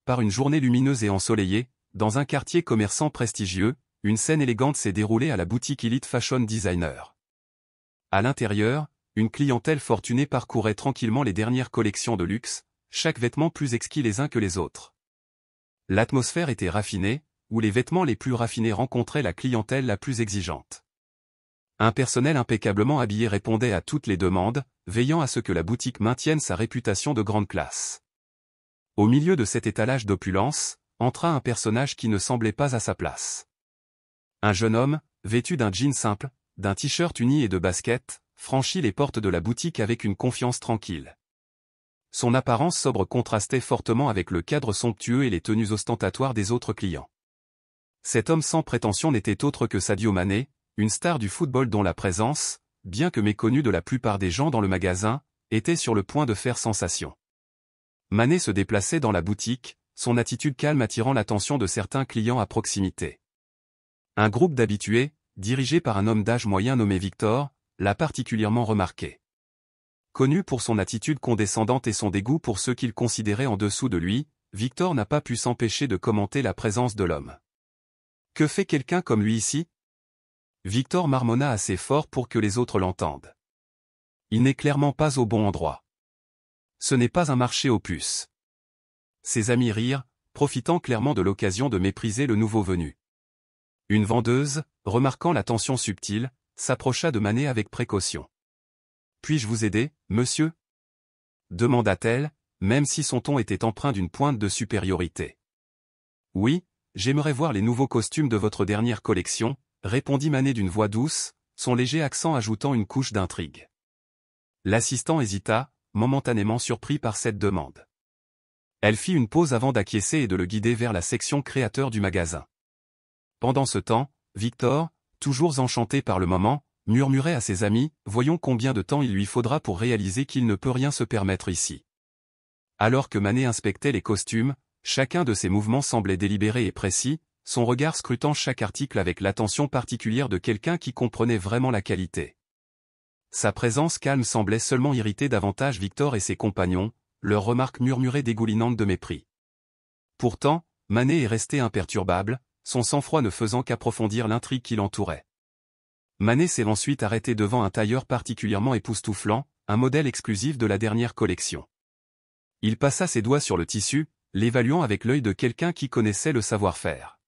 par une journée lumineuse et ensoleillée, dans un quartier commerçant prestigieux, une scène élégante s'est déroulée à la boutique Elite Fashion Designer. À l'intérieur, une clientèle fortunée parcourait tranquillement les dernières collections de luxe, chaque vêtement plus exquis les uns que les autres. L'atmosphère était raffinée, où les vêtements les plus raffinés rencontraient la clientèle la plus exigeante. Un personnel impeccablement habillé répondait à toutes les demandes, veillant à ce que la boutique maintienne sa réputation de grande classe. Au milieu de cet étalage d'opulence, entra un personnage qui ne semblait pas à sa place. Un jeune homme, vêtu d'un jean simple, d'un t-shirt uni et de baskets, franchit les portes de la boutique avec une confiance tranquille. Son apparence sobre contrastait fortement avec le cadre somptueux et les tenues ostentatoires des autres clients. Cet homme sans prétention n'était autre que Sadio Mané, une star du football dont la présence, bien que méconnue de la plupart des gens dans le magasin, était sur le point de faire sensation. Mané se déplaçait dans la boutique, son attitude calme attirant l'attention de certains clients à proximité. Un groupe d'habitués, dirigé par un homme d'âge moyen nommé Victor, l'a particulièrement remarqué. Connu pour son attitude condescendante et son dégoût pour ceux qu'il considérait en dessous de lui, Victor n'a pas pu s'empêcher de commenter la présence de l'homme. « Que fait quelqu'un comme lui ici ?» Victor marmonna assez fort pour que les autres l'entendent. « Il n'est clairement pas au bon endroit. Ce n'est pas un marché aux puces. » Ses amis rirent, profitant clairement de l'occasion de mépriser le nouveau venu. Une vendeuse, remarquant la tension subtile, s'approcha de Mané avec précaution. « Puis-je vous aider, monsieur ?» demanda-t-elle, même si son ton était empreint d'une pointe de supériorité. « Oui, j'aimerais voir les nouveaux costumes de votre dernière collection, » répondit Mané d'une voix douce, son léger accent ajoutant une couche d'intrigue. L'assistant hésita, momentanément surpris par cette demande. Elle fit une pause avant d'acquiescer et de le guider vers la section créateur du magasin. Pendant ce temps, Victor, toujours enchanté par le moment, murmurait à ses amis, voyons combien de temps il lui faudra pour réaliser qu'il ne peut rien se permettre ici. Alors que Mané inspectait les costumes, chacun de ses mouvements semblait délibéré et précis, son regard scrutant chaque article avec l'attention particulière de quelqu'un qui comprenait vraiment la qualité. Sa présence calme semblait seulement irriter davantage Victor et ses compagnons, leurs remarques murmurées dégoulinantes de mépris. Pourtant, Mané est resté imperturbable, son sang-froid ne faisant qu'approfondir l'intrigue qui l'entourait. Mané s'est ensuite arrêté devant un tailleur particulièrement époustouflant, un modèle exclusif de la dernière collection. Il passa ses doigts sur le tissu, l'évaluant avec l'œil de quelqu'un qui connaissait le savoir-faire.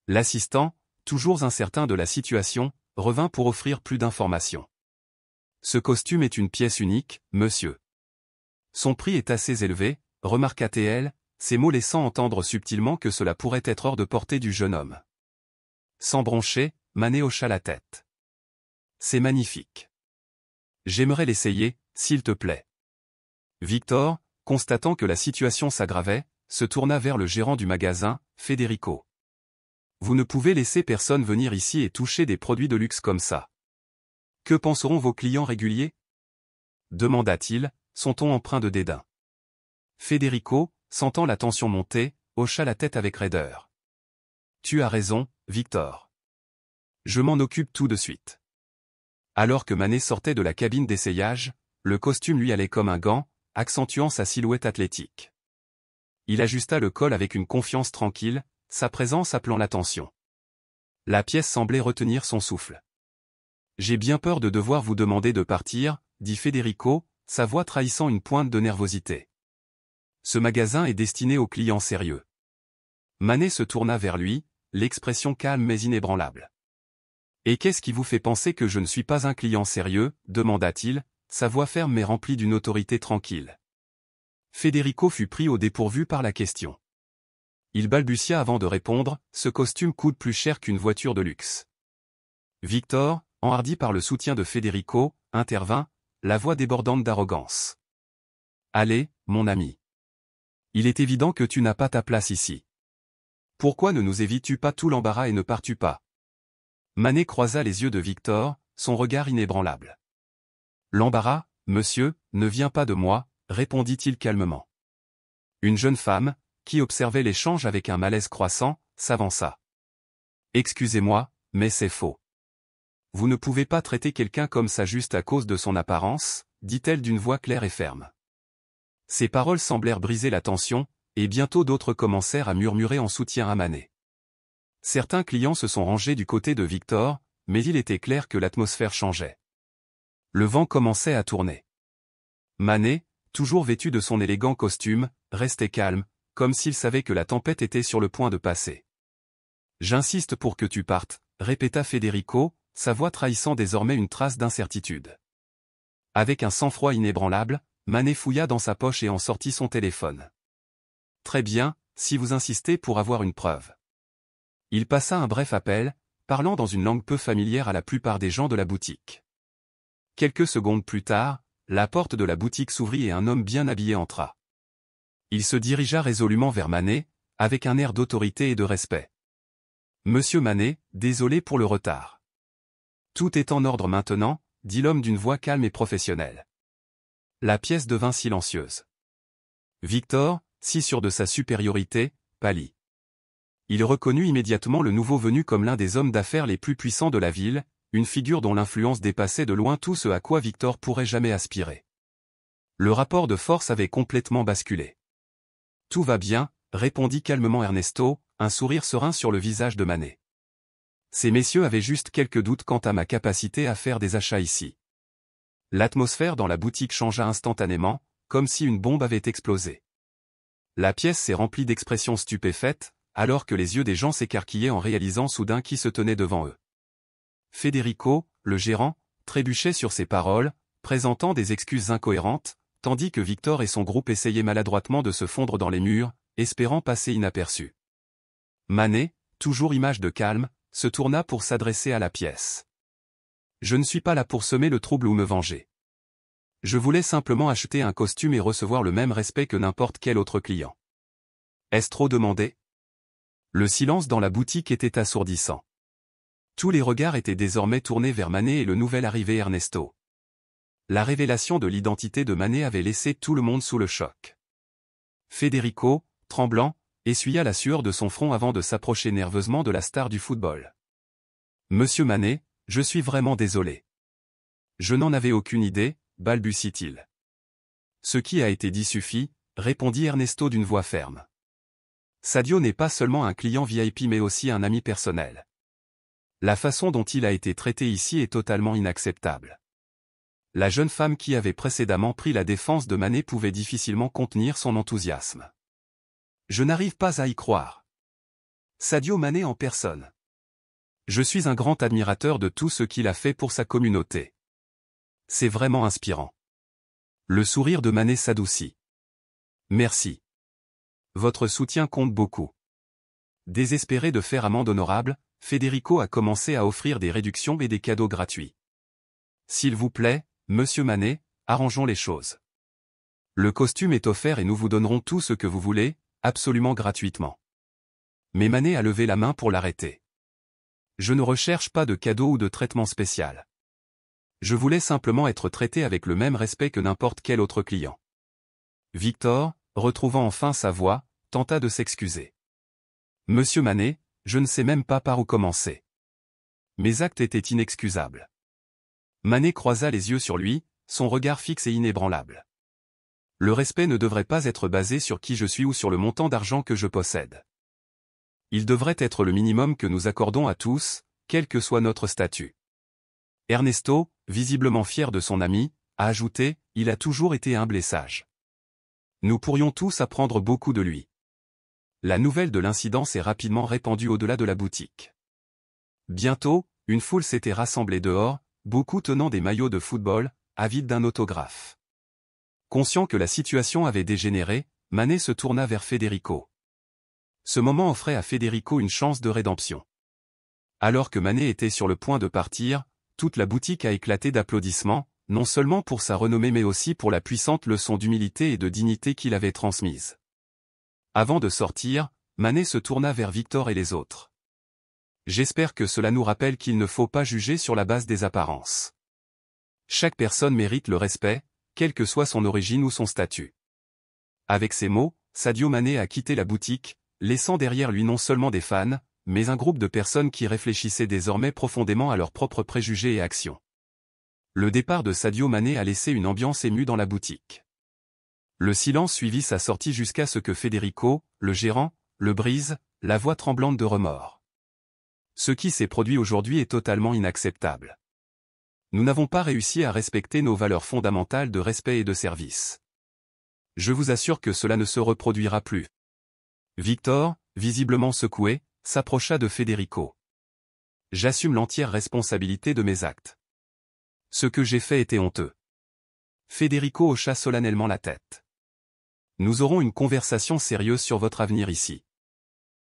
L'assistant, toujours incertain de la situation, revint pour offrir plus d'informations. Ce costume est une pièce unique, monsieur. Son prix est assez élevé, remarqua-t-elle, ses mots laissant entendre subtilement que cela pourrait être hors de portée du jeune homme. Sans broncher, Mané hocha la tête. C'est magnifique. J'aimerais l'essayer, s'il te plaît. Victor, constatant que la situation s'aggravait, se tourna vers le gérant du magasin, Federico. Vous ne pouvez laisser personne venir ici et toucher des produits de luxe comme ça. Que penseront vos clients réguliers ? demanda-t-il, son ton empreint de dédain. Federico, sentant la tension monter, hocha la tête avec raideur. Tu as raison, Victor. Je m'en occupe tout de suite. Alors que Mané sortait de la cabine d'essayage, le costume lui allait comme un gant, accentuant sa silhouette athlétique. Il ajusta le col avec une confiance tranquille, sa présence appelant l'attention. La pièce semblait retenir son souffle. « J'ai bien peur de devoir vous demander de partir, » dit Federico, sa voix trahissant une pointe de nervosité. Ce magasin est destiné aux clients sérieux. Mané se tourna vers lui, l'expression calme mais inébranlable. « Et qu'est-ce qui vous fait penser que je ne suis pas un client sérieux ?» demanda-t-il, sa voix ferme mais remplie d'une autorité tranquille. Federico fut pris au dépourvu par la question. Il balbutia avant de répondre, « Ce costume coûte plus cher qu'une voiture de luxe. » Victor, enhardi par le soutien de Federico, intervint, la voix débordante d'arrogance. « Allez, mon ami. Il est évident que tu n'as pas ta place ici. Pourquoi ne nous évites-tu pas tout l'embarras et ne pars-tu pas ?» Mané croisa les yeux de Victor, son regard inébranlable. « L'embarras, monsieur, ne vient pas de moi, » répondit-il calmement. Une jeune femme, qui observait l'échange avec un malaise croissant, s'avança. « Excusez-moi, mais c'est faux. Vous ne pouvez pas traiter quelqu'un comme ça juste à cause de son apparence, dit-elle d'une voix claire et ferme. Ses paroles semblèrent briser la tension, et bientôt d'autres commencèrent à murmurer en soutien à Mané. Certains clients se sont rangés du côté de Victor, mais il était clair que l'atmosphère changeait. Le vent commençait à tourner. Mané, toujours vêtu de son élégant costume, restait calme, comme s'il savait que la tempête était sur le point de passer. « J'insiste pour que tu partes », répéta Federico, sa voix trahissant désormais une trace d'incertitude. Avec un sang-froid inébranlable, Mané fouilla dans sa poche et en sortit son téléphone. « Très bien, si vous insistez pour avoir une preuve. » Il passa un bref appel, parlant dans une langue peu familière à la plupart des gens de la boutique. Quelques secondes plus tard, la porte de la boutique s'ouvrit et un homme bien habillé entra. Il se dirigea résolument vers Mané, avec un air d'autorité et de respect. « Monsieur Mané, désolé pour le retard. »« Tout est en ordre maintenant », dit l'homme d'une voix calme et professionnelle. La pièce devint silencieuse. Victor, si sûr de sa supériorité, pâlit. Il reconnut immédiatement le nouveau venu comme l'un des hommes d'affaires les plus puissants de la ville, une figure dont l'influence dépassait de loin tout ce à quoi Victor pourrait jamais aspirer. Le rapport de force avait complètement basculé. « Tout va bien », répondit calmement Ernesto, un sourire serein sur le visage de Mané. Ces messieurs avaient juste quelques doutes quant à ma capacité à faire des achats ici. L'atmosphère dans la boutique changea instantanément, comme si une bombe avait explosé. La pièce s'est remplie d'expressions stupéfaites, alors que les yeux des gens s'écarquillaient en réalisant soudain qui se tenait devant eux. Federico, le gérant, trébuchait sur ses paroles, présentant des excuses incohérentes, tandis que Victor et son groupe essayaient maladroitement de se fondre dans les murs, espérant passer inaperçus. Mané, toujours image de calme, se tourna pour s'adresser à la pièce. « Je ne suis pas là pour semer le trouble ou me venger. Je voulais simplement acheter un costume et recevoir le même respect que n'importe quel autre client. » Est-ce trop demandé ? Le silence dans la boutique était assourdissant. Tous les regards étaient désormais tournés vers Mané et le nouvel arrivé Ernesto. La révélation de l'identité de Mané avait laissé tout le monde sous le choc. Federico, tremblant, essuya la sueur de son front avant de s'approcher nerveusement de la star du football. « Monsieur Mané, je suis vraiment désolé. Je n'en avais aucune idée, balbutie-t-il. »« Ce qui a été dit suffit, » répondit Ernesto d'une voix ferme. « Sadio n'est pas seulement un client VIP mais aussi un ami personnel. La façon dont il a été traité ici est totalement inacceptable. » La jeune femme qui avait précédemment pris la défense de Mané pouvait difficilement contenir son enthousiasme. « Je n'arrive pas à y croire. Sadio Mané en personne. Je suis un grand admirateur de tout ce qu'il a fait pour sa communauté. C'est vraiment inspirant. » Le sourire de Mané s'adoucit. « Merci. Votre soutien compte beaucoup. » Désespéré de faire amende honorable, Federico a commencé à offrir des réductions et des cadeaux gratuits. « S'il vous plaît, Monsieur Mané, arrangeons les choses. Le costume est offert et nous vous donnerons tout ce que vous voulez, absolument gratuitement. » Mais Mané a levé la main pour l'arrêter. « Je ne recherche pas de cadeau ou de traitement spécial. Je voulais simplement être traité avec le même respect que n'importe quel autre client. » Victor, retrouvant enfin sa voix, tenta de s'excuser. « Monsieur Mané, je ne sais même pas par où commencer. Mes actes étaient inexcusables. » Mané croisa les yeux sur lui, son regard fixe et inébranlable. « Le respect ne devrait pas être basé sur qui je suis ou sur le montant d'argent que je possède. Il devrait être le minimum que nous accordons à tous, quel que soit notre statut. » Ernesto, visiblement fier de son ami, a ajouté, « Il a toujours été humble et sage. Nous pourrions tous apprendre beaucoup de lui. » La nouvelle de l'incident s'est rapidement répandue au-delà de la boutique. Bientôt, une foule s'était rassemblée dehors, beaucoup tenant des maillots de football, avides d'un autographe. Conscient que la situation avait dégénéré, Mané se tourna vers Federico. Ce moment offrait à Federico une chance de rédemption. Alors que Mané était sur le point de partir, toute la boutique a éclaté d'applaudissements, non seulement pour sa renommée mais aussi pour la puissante leçon d'humilité et de dignité qu'il avait transmise. Avant de sortir, Mané se tourna vers Victor et les autres. « J'espère que cela nous rappelle qu'il ne faut pas juger sur la base des apparences. Chaque personne mérite le respect, quelle que soit son origine ou son statut. » Avec ces mots, Sadio Mané a quitté la boutique, laissant derrière lui non seulement des fans, mais un groupe de personnes qui réfléchissaient désormais profondément à leurs propres préjugés et actions. Le départ de Sadio Mané a laissé une ambiance émue dans la boutique. Le silence suivit sa sortie jusqu'à ce que Federico, le gérant, le brise, la voix tremblante de remords. Ce qui s'est produit aujourd'hui est totalement inacceptable. Nous n'avons pas réussi à respecter nos valeurs fondamentales de respect et de service. Je vous assure que cela ne se reproduira plus. Victor, visiblement secoué, s'approcha de Federico. J'assume l'entière responsabilité de mes actes. Ce que j'ai fait était honteux. Federico hocha solennellement la tête. Nous aurons une conversation sérieuse sur votre avenir ici.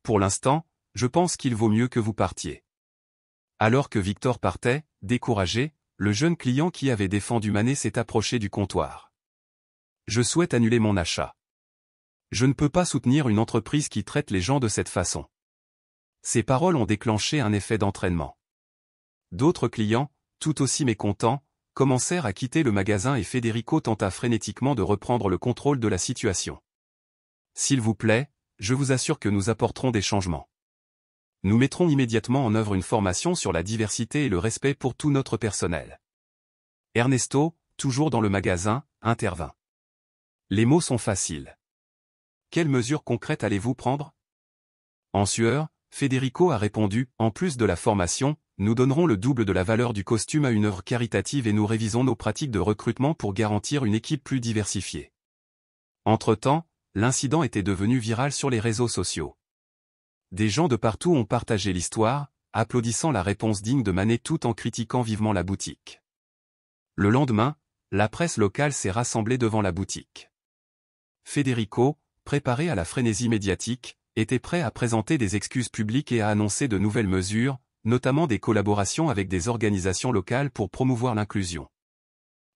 Pour l'instant, je pense qu'il vaut mieux que vous partiez. Alors que Victor partait, découragé, le jeune client qui avait défendu Manet s'est approché du comptoir. Je souhaite annuler mon achat. Je ne peux pas soutenir une entreprise qui traite les gens de cette façon. Ces paroles ont déclenché un effet d'entraînement. D'autres clients, tout aussi mécontents, commencèrent à quitter le magasin et Federico tenta frénétiquement de reprendre le contrôle de la situation. S'il vous plaît, je vous assure que nous apporterons des changements. Nous mettrons immédiatement en œuvre une formation sur la diversité et le respect pour tout notre personnel. Ernesto, toujours dans le magasin, intervint. Les mots sont faciles. Quelles mesures concrètes allez-vous prendre? En sueur, Federico a répondu, en plus de la formation, nous donnerons le double de la valeur du costume à une œuvre caritative et nous révisons nos pratiques de recrutement pour garantir une équipe plus diversifiée. Entre-temps, l'incident était devenu viral sur les réseaux sociaux. Des gens de partout ont partagé l'histoire, applaudissant la réponse digne de Manet tout en critiquant vivement la boutique. Le lendemain, la presse locale s'est rassemblée devant la boutique. Federico, préparé à la frénésie médiatique, était prêt à présenter des excuses publiques et à annoncer de nouvelles mesures, notamment des collaborations avec des organisations locales pour promouvoir l'inclusion.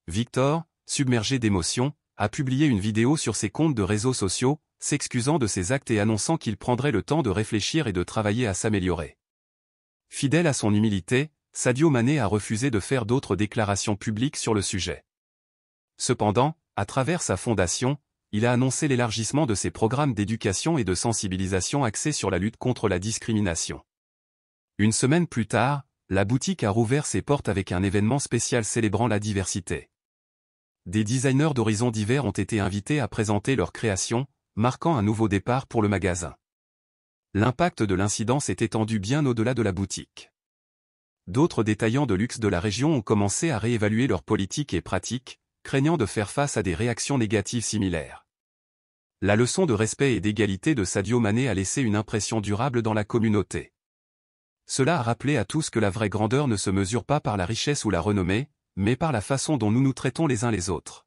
Victor, submergé d'émotion, a publié une vidéo sur ses comptes de réseaux sociaux, s'excusant de ses actes et annonçant qu'il prendrait le temps de réfléchir et de travailler à s'améliorer. Fidèle à son humilité, Sadio Mané a refusé de faire d'autres déclarations publiques sur le sujet. Cependant, à travers sa fondation, il a annoncé l'élargissement de ses programmes d'éducation et de sensibilisation axés sur la lutte contre la discrimination. Une semaine plus tard, la boutique a rouvert ses portes avec un événement spécial célébrant la diversité. Des designers d'horizons divers ont été invités à présenter leurs créations, marquant un nouveau départ pour le magasin. L'impact de l'incident s'est étendu bien au-delà de la boutique. D'autres détaillants de luxe de la région ont commencé à réévaluer leurs politiques et pratiques, craignant de faire face à des réactions négatives similaires. La leçon de respect et d'égalité de Sadio Mané a laissé une impression durable dans la communauté. Cela a rappelé à tous que la vraie grandeur ne se mesure pas par la richesse ou la renommée, mais par la façon dont nous nous traitons les uns les autres.